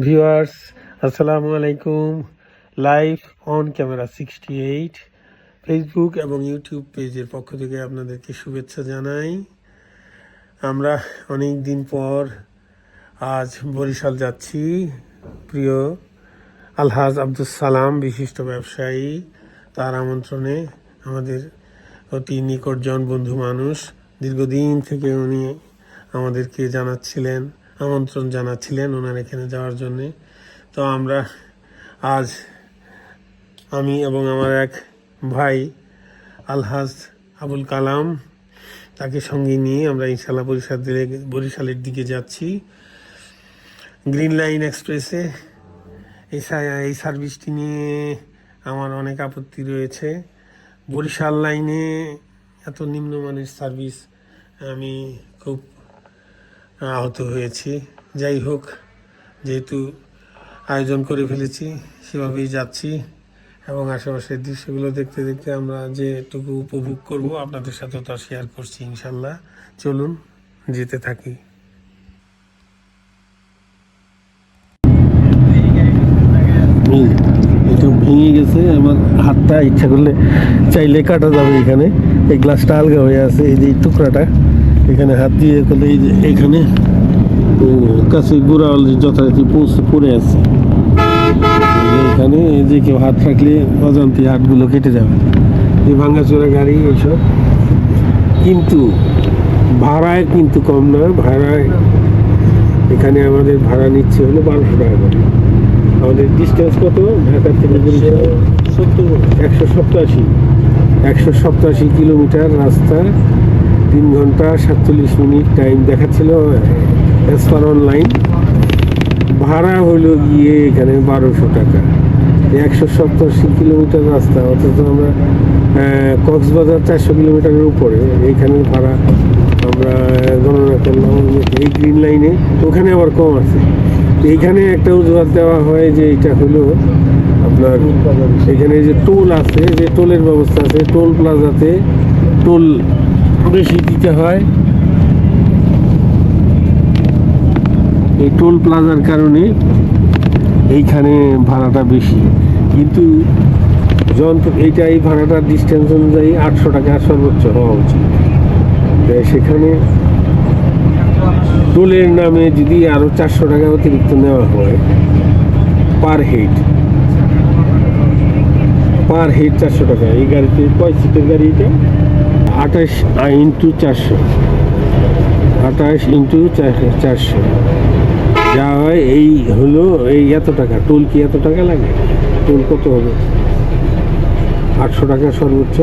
Viewers, আসসালামু আলাইকুম। Live on camera 68 Facebook এবং ইউটিউব পেজের পক্ষ থেকে আপনাদেরকে শুভেচ্ছা জানাই। আমরা অনেক দিন পর আজ বরিশাল যাচ্ছি। প্রিয় আলহাজ আব্দুস সালাম বিশিষ্ট ব্যবসায়ী, তার আমন্ত্রণে আমাদের অতি নিকটজন বন্ধু মানুষ, দীর্ঘদিন থেকে উনি আমাদেরকে আমন্ত্রণ জানাচ্ছিলেন ওনার এখানে যাওয়ার জন্যে। তো আমি এবং আমার এক ভাই আলহাজ আবুল কালাম, তাকে সঙ্গে নিয়ে আমরা ইনশাল্লাহ বরিশালের দিকে যাচ্ছি। গ্রিন লাইন এক্সপ্রেসে এই সার্ভিসটি নিয়ে আমার অনেক আপত্তি রয়েছে। বরিশাল লাইনে এত নিম্নমানের সার্ভিস আমি খুব আহত হয়েছি। যাই হোক, যেহেতু আয়োজন করে ফেলেছি সেভাবেই যাচ্ছি এবং আশেপাশের দৃশ্যগুলো দেখতে দেখতে আমরা যেটুকু উপভোগ করব আপনাদের সাথে তা শেয়ার করছি ইনশাল্লাহ। চলুন যেতে থাকি। এটা ভেঙে গেছে, আমার হাতটা ইচ্ছা করলে চাইলে কাটা যাবে। এখানে এই গ্লাসটা আলগা হয়ে আছে, এই যে টুকরাটা এখানে হাত দিয়ে করলে এই যে এখানে কাছে গোড়া যথারীতি পড়ে আছে। এখানে এই যে কেউ হাত রাখলে অজান্তে হাতগুলো কেটে যাবে। এই ভাঙাচোরা গাড়ি এইসব, কিন্তু ভাড়ায় কিন্তু কম না। ভাড়ায় এখানে আমাদের ভাড়া নিচ্ছে হলো 1200 টাকা করে। আমাদের ডিস্টেন্স কত ঢাকা থেকে? 187 কিলোমিটার রাস্তা, 3 ঘন্টা 47 মিনিট টাইম দেখাচ্ছিল অ্যাজ পার অনলাইন। ভাড়া হলো গিয়ে এখানে 1200 টাকা। 187 কিলোমিটার রাস্তা, অথচ আমরা কক্সবাজার 400 কিলোমিটারের উপরে। এইখানে ভাড়া আমরা গণনা করলাম এই গ্রিন লাইনে, ওখানে আবার কম আছে। এইখানে একটা অজুহাত দেওয়া হয় যে এটা হলো আপনার এখানে যে টোল আছে, যে টোলের ব্যবস্থা আছে, টোল প্লাজাতে টোল বেশি দিতে হয়। এই টোল প্লাজার কারণে এইখানে ভাড়াটা বেশি, কিন্তু এই ভাড়াটার ডিস্টেন্স অনুযায়ী 800 টাকা সর্বোচ্চ হওয়া উচিত। সেখানে টোলের নামে যদি আরও 400 টাকা অতিরিক্ত নেওয়া হয় পার হেড 400 টাকা। এই গাড়িতে 5 সিটের গাড়ি, এটা 28 ইন্টু 400 যা হয় এই হলো এই এত টাকা। টোল কি এত টাকা লাগে? টোল কত হবে? 800 টাকা সর্বোচ্চ।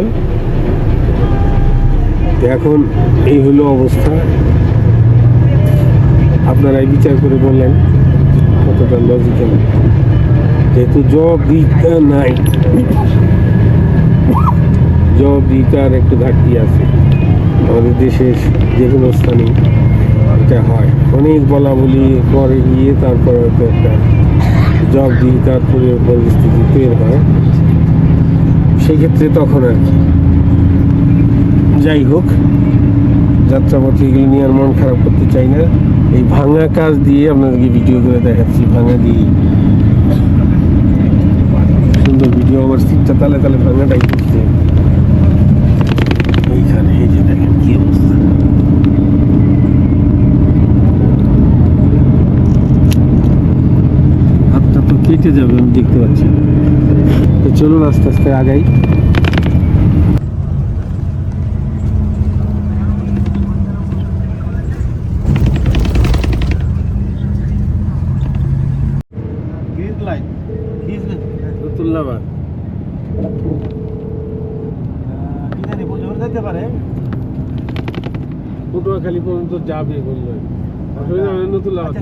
এখন এই হলো অবস্থা। আপনারাই বিচার করে বললেন কতটা লজিক্যাল। যেহেতু জবাবদিহিতার একটু ঘাটতি আছে আমাদের দেশের যে কোনো স্থানে, এটা হয়। অনেক বলা বলি পরে গিয়ে তারপরে হয়তো একটা জবাবদিহিতার পরিস্থিতি তৈরি হয়, সেক্ষেত্রে তখন আর কি। যাই হোক, যাত্রাপথে এগুলো নিয়ে আর মন খারাপ করতে চাই না। এই ভাঙা কাজ দিয়ে আপনাদেরকে ভিডিও করে দেখাচ্ছি। ভাঙা দিয়ে সুন্দর ভিডিও। আমার সিটটা তালে তালে ভাঙাটাই করছে। এইখানে এই যে দেখেন কি অবস্থা। হাতটা তো কেটে যাবে, আমি দেখতে পাচ্ছি। তো চলুন আস্তে আস্তে আগাই। নতুল্লাবাদ পটুয়াখালী পর্যন্ত যাবে বললো। নতুল্লাবাদ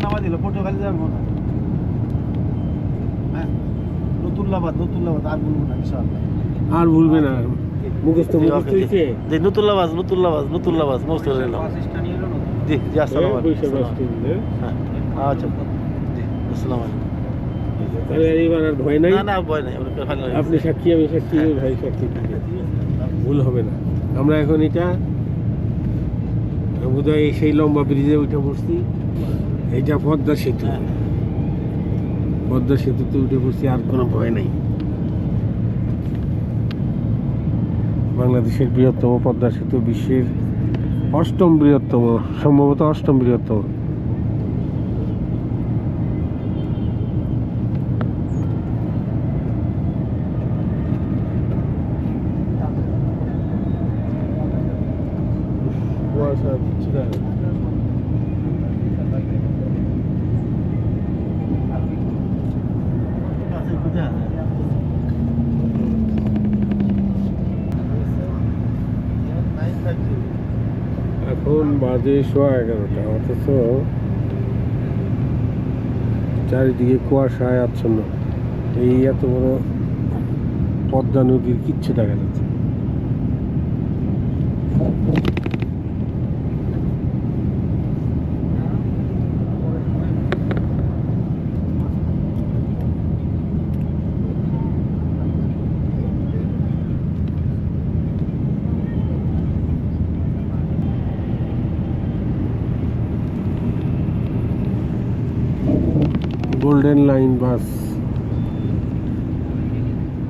নামা দিল, পটুয়াখালী যাবো না। নতুল্লাবাদ আর বলবো না, আর ভুলবে না। মুখস্থ নতুল্লাবাদ মস্ত জি জি। আসসালামু আলাইকুম। আচ্ছা জি, আসসালামু আলাইকুম। তাহলে এইবার আর ভয় নাই? না, ভয় নাই। আপনি সাক্ষী, আমি সাক্ষী, ভাই সাক্ষী, ভুল হবে না। আমরা এখন এটা বোধহয় সেই লম্বা ব্রিজে উঠে পড়ছি। এইটা পদ্মা সেতু। পদ্মা সেতুতে উঠে পড়ছি, আর কোনো ভয় নেই। বাংলাদেশের বৃহত্তম পদ্মা সেতু, বিশ্বের 8ম বৃহত্তম, সম্ভবত 8ম বৃহত্তম। কুয়াশা দিচ্ছি না। এখন বাজে 11:15, অথচ চারিদিকে কুয়াশায় আচ্ছন্ন। এই এত বড় পদ্মা নদীর কিচ্ছু দেখা যাচ্ছে। গোল্ডেন লাইন বাস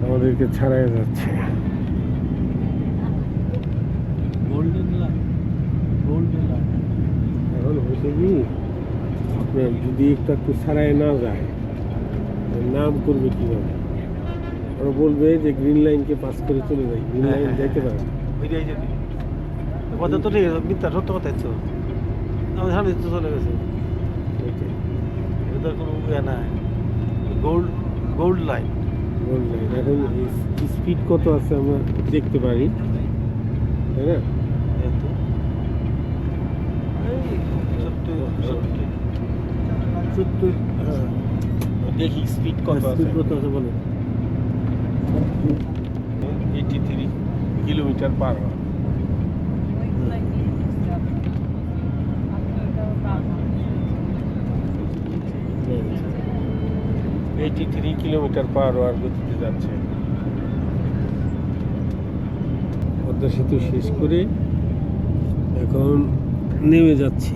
আমাদেরকে ছাড়াই যাচ্ছে। এখন হয়েছে কি, আপনার যদি একটু ছাড়াই না যায়, নাম করবে কিভাবে? ওরা বলবে যে গ্রিন লাইনকে পাস করে চলে যায়, গ্রিন লাইন যাইতে পারে। কথা তো ঠিক আছে, মিথ্যা সত্য কথাই তো। আমাদের সামনে তো চলে গেছে, এটার কোনো ইয়ে নাই। Gold line. গোল্ড লাইন এখন স্পিড কত আছে আমরা দেখতে পারি, তাই না? দেখি স্পিড কত আছে বলে 83 kilometre per hour. 83 kilometre per hour গতিতে যাচ্ছে। পদ্মা সেতু শেষ করে এখন নেমে যাচ্ছি।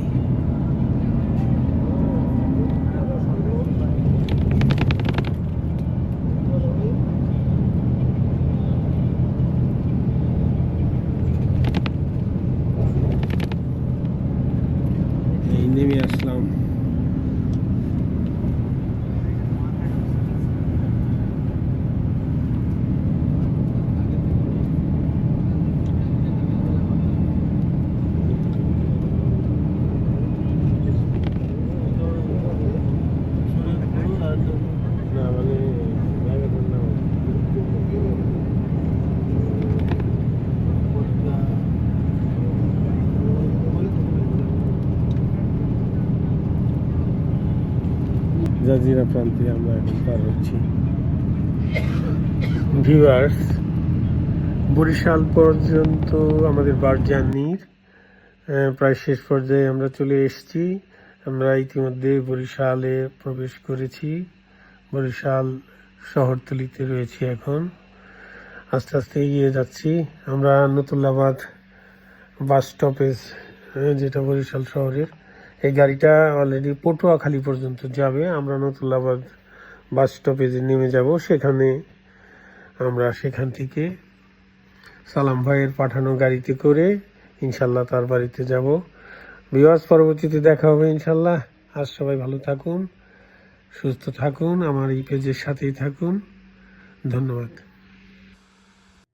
এই নেমে আসলাম। না মানে জায়গাটার নাম জাজিরা প্রান্তে আমরা এখন পার হচ্ছি। ভিউয়ার্স, বরিশাল পর্যন্ত আমাদের বাস জার্নির প্রায় শেষ পর্যায়ে আমরা চলে এসেছি। আমরা ইতিমধ্যে বরিশালে প্রবেশ করেছি। বরিশাল শহরতলিতে রয়েছি এখন। আস্তে আস্তে এগিয়ে যাচ্ছি। আমরা নতুল্লাবাদ বাস স্টপেজ, যেটা বরিশাল শহরের, এই গাড়িটা অলরেডি পটুয়াখালী পর্যন্ত যাবে। আমরা নতুল্লাবাদ বাস স্টপেজে নেমে যাব। সেখান থেকে সালাম ভাইয়ের পাঠানো গাড়িতে করে ইনশাল্লাহ তার বাড়িতে যাব। ভিউয়ার্স, পরবর্তীতে দেখা হবে ইনশাল্লাহ। আজ সবাই ভালো থাকুন, সুস্থ থাকুন, আমার এই পেজের সাথেই থাকুন। ধন্যবাদ।